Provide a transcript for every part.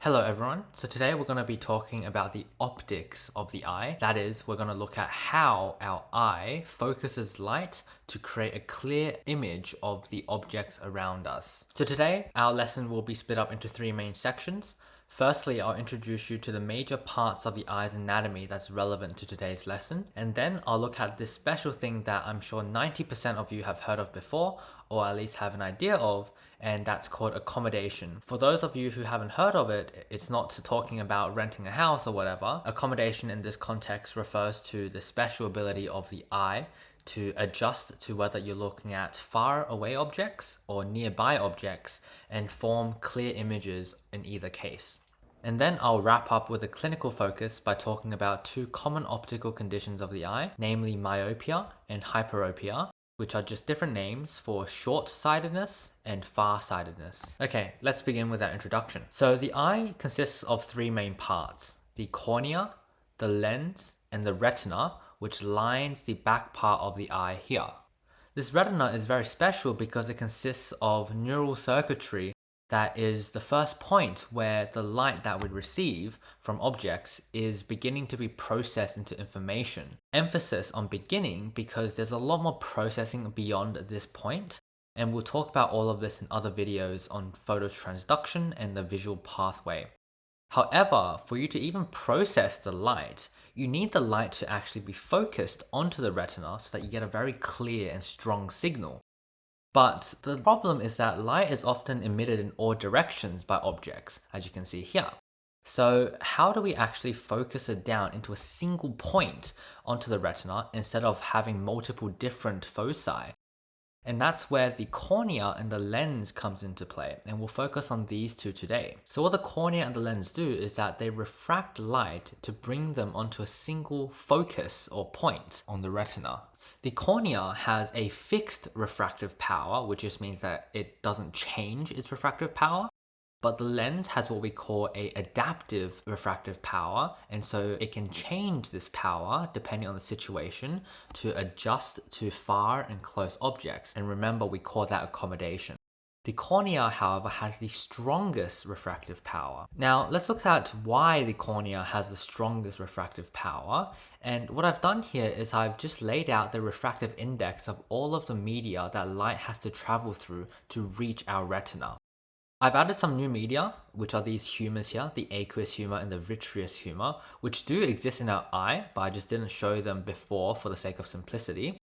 Hello everyone, so today we're going to be talking about the optics of the eye. That is, we're going to look at how our eye focuses light to create a clear image of the objects around us. So today, our lesson will be split up into three main sections. Firstly, I'll introduce you to the major parts of the eye's anatomy that's relevant to today's lesson, and then I'll look at this special thing that I'm sure 90% of you have heard of before, or at least have an idea of, and that's called accommodation. For those of you who haven't heard of it, it's not talking about renting a house or whatever. Accommodation in this context refers to the special ability of the eye to adjust to whether you're looking at far away objects or nearby objects and form clear images in either case. And then I'll wrap up with a clinical focus by talking about two common optical conditions of the eye, namely myopia and hyperopia, which are just different names for short-sightedness and far-sightedness. Okay, let's begin with our introduction. So the eye consists of three main parts: the cornea, the lens, and the retina, which lines the back part of the eye here. This retina is very special because it consists of neural circuitry that is the first point where the light that we receive from objects is beginning to be processed into information. Emphasis on beginning because there's a lot more processing beyond this point, and we'll talk about all of this in other videos on phototransduction and the visual pathway. However, for you to even process the light, you need the light to actually be focused onto the retina so that you get a very clear and strong signal. But the problem is that light is often emitted in all directions by objects, as you can see here. So how do we actually focus it down into a single point onto the retina instead of having multiple different foci? And that's where the cornea and the lens comes into play, and we'll focus on these two today. So what the cornea and the lens do is that they refract light to bring them onto a single focus or point on the retina. The cornea has a fixed refractive power, which just means that it doesn't change its refractive power. But the lens has what we call a adaptive refractive power, and so it can change this power depending on the situation to adjust to far and close objects. And remember, we call that accommodation. The cornea, however, has the strongest refractive power. Now, let's look at why the cornea has the strongest refractive power. And what I've done here is I've just laid out the refractive index of all of the media that light has to travel through to reach our retina. I've added some new media, which are these humors here, the aqueous humor and the vitreous humor, which do exist in our eye, but I just didn't show them before for the sake of simplicity.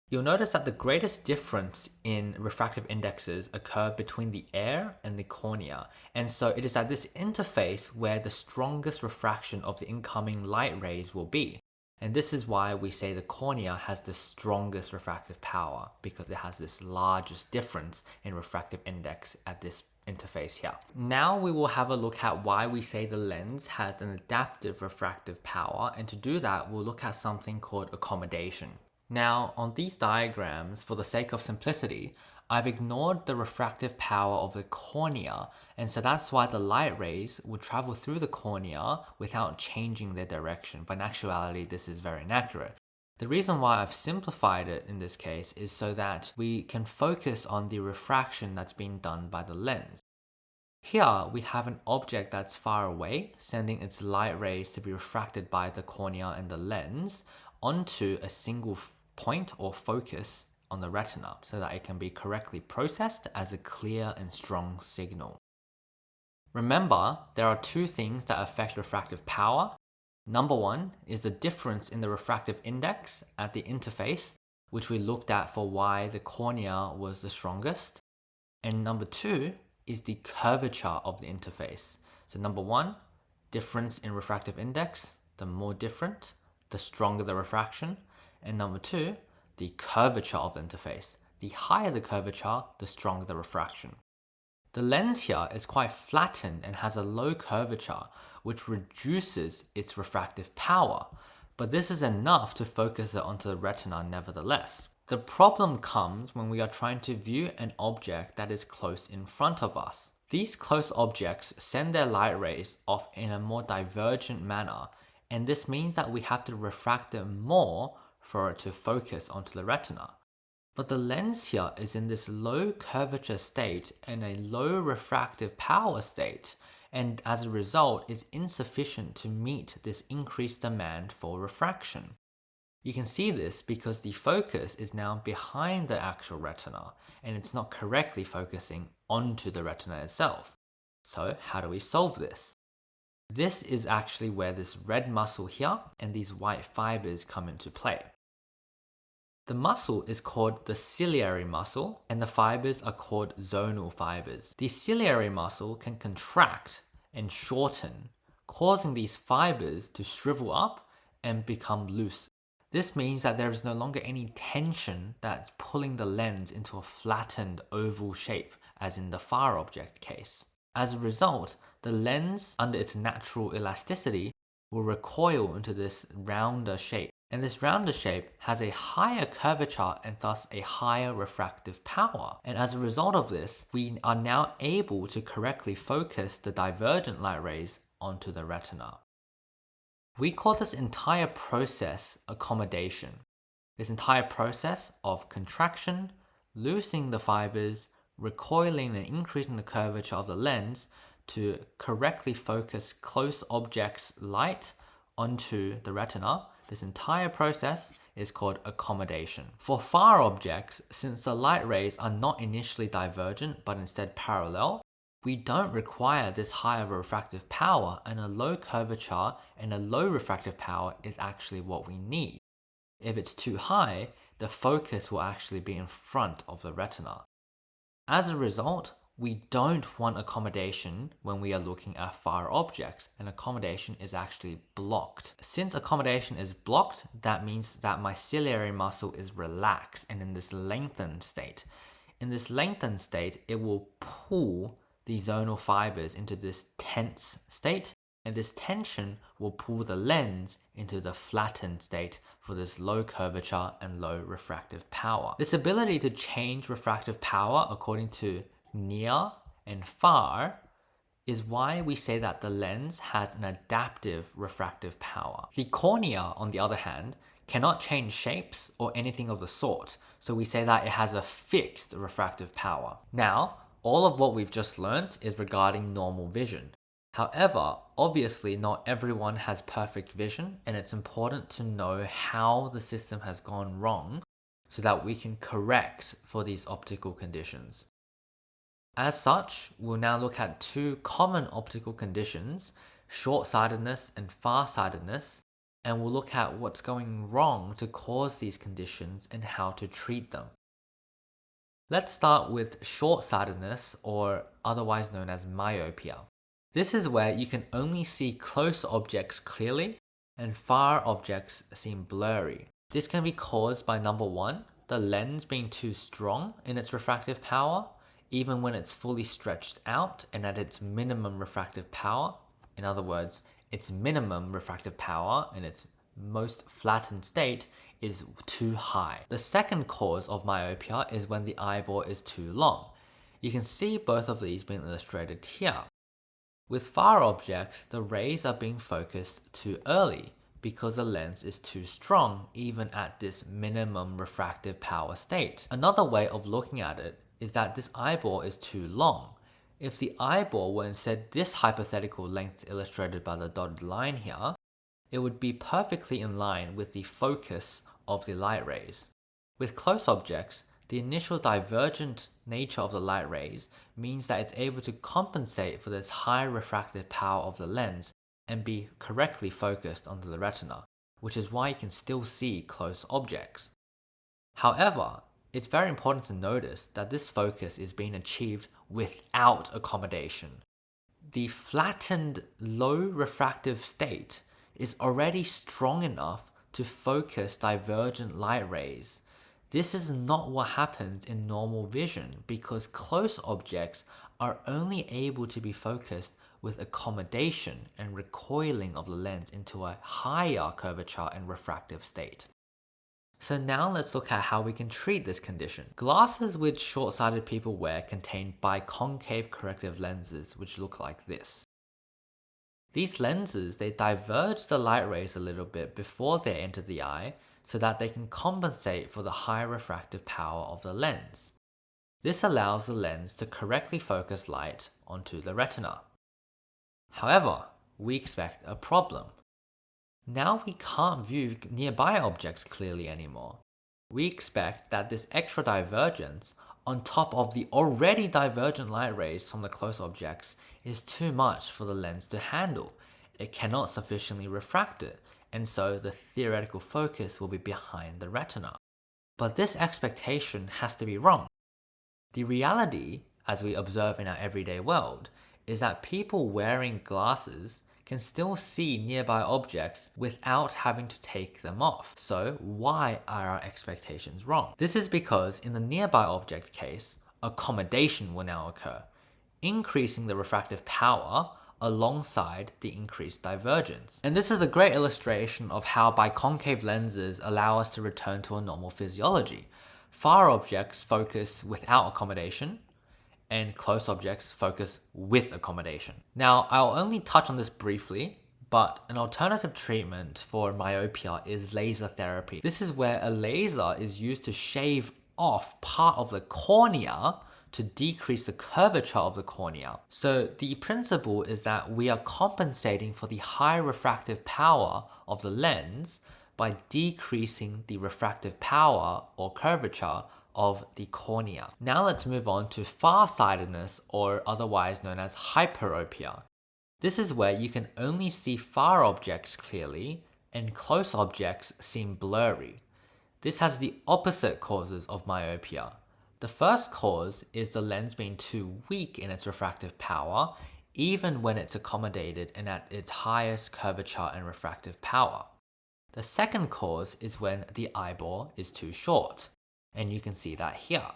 You'll notice that the greatest difference in refractive indexes occur between the air and the cornea, and so it is at this interface where the strongest refraction of the incoming light rays will be. And this is why we say the cornea has the strongest refractive power, because it has this largest difference in refractive index at this interface here. Now we will have a look at why we say the lens has an adaptive refractive power, and to do that we'll look at something called accommodation. Now on these diagrams, for the sake of simplicity, I've ignored the refractive power of the cornea, and so that's why the light rays will travel through the cornea without changing their direction, but in actuality this is very inaccurate. The reason why I've simplified it in this case is so that we can focus on the refraction that's being done by the lens. Here we have an object that's far away, sending its light rays to be refracted by the cornea and the lens onto a single point or focus on the retina so that it can be correctly processed as a clear and strong signal. Remember, there are two things that affect refractive power. Number one is the difference in the refractive index at the interface, which we looked at for why the cornea was the strongest. And number two is the curvature of the interface. So number one, difference in refractive index, the more different, the stronger the refraction. And number two, the curvature of the interface. The higher the curvature, the stronger the refraction. The lens here is quite flattened and has a low curvature, which reduces its refractive power, but this is enough to focus it onto the retina nevertheless. The problem comes when we are trying to view an object that is close in front of us. These close objects send their light rays off in a more divergent manner, and this means that we have to refract them more for it to focus onto the retina. But the lens here is in this low curvature state and a low refractive power state, and as a result is insufficient to meet this increased demand for refraction. You can see this because the focus is now behind the actual retina, and it's not correctly focusing onto the retina itself. So how do we solve this? This is actually where this red muscle here and these white fibers come into play. The muscle is called the ciliary muscle, and the fibers are called zonal fibers. The ciliary muscle can contract and shorten, causing these fibers to shrivel up and become loose. This means that there is no longer any tension that's pulling the lens into a flattened oval shape, as in the far object case. As a result, the lens, under its natural elasticity, will recoil into this rounder shape. And this rounder shape has a higher curvature and thus a higher refractive power. And as a result of this, we are now able to correctly focus the divergent light rays onto the retina. We call this entire process accommodation. This entire process of contraction, loosening the fibers, recoiling and increasing the curvature of the lens to correctly focus close objects' light onto the retina. This entire process is called accommodation. For far objects, since the light rays are not initially divergent but instead parallel, we don't require this higher refractive power, and a low curvature and a low refractive power is actually what we need. If it's too high, the focus will actually be in front of the retina. As a result, we don't want accommodation when we are looking at far objects, and accommodation is actually blocked. Since accommodation is blocked, that means that my ciliary muscle is relaxed and in this lengthened state. In this lengthened state, it will pull the zonal fibers into this tense state, and this tension will pull the lens into the flattened state for this low curvature and low refractive power. This ability to change refractive power according to near and far is why we say that the lens has an adaptive refractive power. The cornea, on the other hand, cannot change shapes or anything of the sort, so we say that it has a fixed refractive power. Now, all of what we've just learned is regarding normal vision. However, obviously not everyone has perfect vision, and it's important to know how the system has gone wrong so that we can correct for these optical conditions. As such, we'll now look at two common optical conditions, short-sightedness and far-sightedness, and we'll look at what's going wrong to cause these conditions and how to treat them. Let's start with short-sightedness, or otherwise known as myopia. This is where you can only see close objects clearly and far objects seem blurry. This can be caused by number one, the lens being too strong in its refractive power, even when it's fully stretched out and at its minimum refractive power. In other words, its minimum refractive power in its most flattened state is too high. The second cause of myopia is when the eyeball is too long. You can see both of these being illustrated here. With far objects, the rays are being focused too early because the lens is too strong even at this minimum refractive power state. Another way of looking at it is that this eyeball is too long. If the eyeball were instead this hypothetical length illustrated by the dotted line here, it would be perfectly in line with the focus of the light rays. With close objects, the initial divergent nature of the light rays means that it's able to compensate for this high refractive power of the lens and be correctly focused onto the retina, which is why you can still see close objects. However, it's very important to notice that this focus is being achieved without accommodation. The flattened low refractive state is already strong enough to focus divergent light rays. This is not what happens in normal vision because close objects are only able to be focused with accommodation and recoiling of the lens into a higher curvature and refractive state. So now let's look at how we can treat this condition. Glasses which short-sighted people wear contain biconcave corrective lenses which look like this. These lenses, they diverge the light rays a little bit before they enter the eye so that they can compensate for the high refractive power of the lens. This allows the lens to correctly focus light onto the retina. However, we expect a problem. Now we can't view nearby objects clearly anymore. We expect that this extra divergence on top of the already divergent light rays from the close objects is too much for the lens to handle. It cannot sufficiently refract it, and so the theoretical focus will be behind the retina. But this expectation has to be wrong. The reality, as we observe in our everyday world, is that people wearing glasses can still see nearby objects without having to take them off. So why are our expectations wrong? This is because in the nearby object case, accommodation will now occur, increasing the refractive power alongside the increased divergence. And this is a great illustration of how biconcave lenses allow us to return to a normal physiology. Far objects focus without accommodation, and close objects focus with accommodation. Now, I'll only touch on this briefly, but an alternative treatment for myopia is laser therapy. This is where a laser is used to shave off part of the cornea to decrease the curvature of the cornea. So the principle is that we are compensating for the high refractive power of the lens by decreasing the refractive power or curvature of the cornea. Now let's move on to far-sightedness, or otherwise known as hyperopia. This is where you can only see far objects clearly and close objects seem blurry. This has the opposite causes of myopia. The first cause is the lens being too weak in its refractive power, even when it's accommodated and at its highest curvature and refractive power. The second cause is when the eyeball is too short, and you can see that here.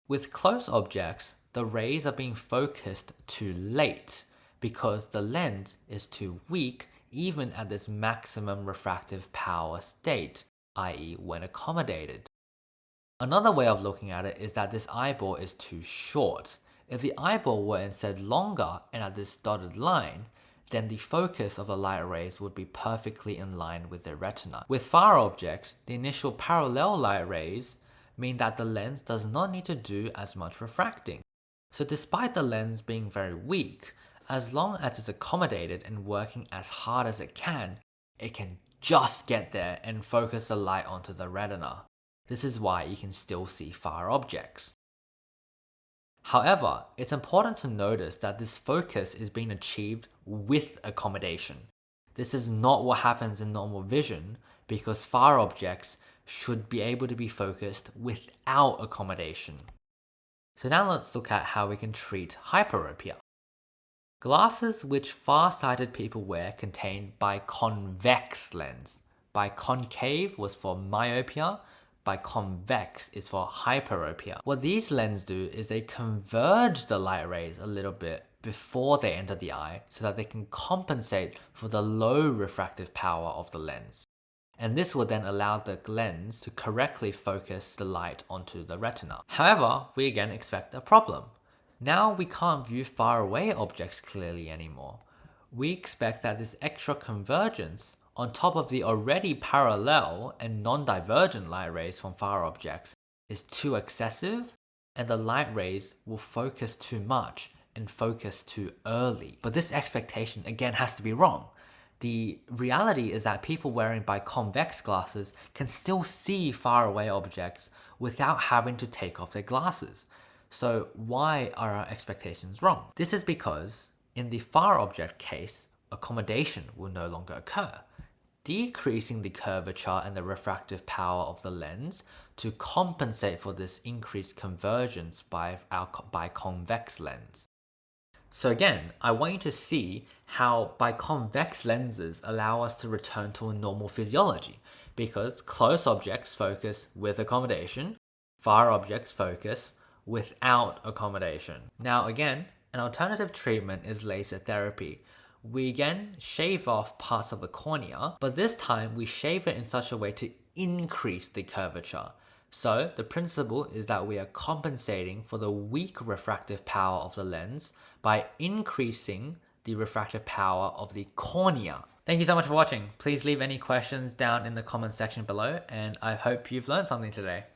With close objects, the rays are being focused too late because the lens is too weak even at this maximum refractive power state, i.e. when accommodated. Another way of looking at it is that this eyeball is too short. If the eyeball were instead longer and at this dotted line, then the focus of the light rays would be perfectly in line with the retina. With far objects, the initial parallel light rays mean that the lens does not need to do as much refracting. So despite the lens being very weak, as long as it's accommodated and working as hard as it can just get there and focus the light onto the retina. This is why you can still see far objects. However, it's important to notice that this focus is being achieved with accommodation. This is not what happens in normal vision because far objects should be able to be focused without accommodation. So now let's look at how we can treat hyperopia. Glasses which far-sighted people wear contain biconvex lens. Biconcave was for myopia, biconvex is for hyperopia. What these lenses do is they converge the light rays a little bit before they enter the eye so that they can compensate for the low refractive power of the lens. And this will then allow the lens to correctly focus the light onto the retina. However, we again expect a problem. Now we can't view far away objects clearly anymore. We expect that this extra convergence on top of the already parallel and non-divergent light rays from far objects is too excessive, and the light rays will focus too much and focus too early. But this expectation again has to be wrong. The reality is that people wearing biconvex glasses can still see far away objects without having to take off their glasses. So why are our expectations wrong? This is because in the far object case, accommodation will no longer occur, decreasing the curvature and the refractive power of the lens to compensate for this increased convergence by our biconvex lens. So again, I want you to see how biconvex lenses allow us to return to a normal physiology, because close objects focus with accommodation, far objects focus without accommodation. Now again, an alternative treatment is laser therapy. We again shave off parts of the cornea, but this time we shave it in such a way to increase the curvature. So the principle is that we are compensating for the weak refractive power of the lens by increasing the refractive power of the cornea. Thank you so much for watching. Please leave any questions down in the comment section below, and I hope you've learned something today.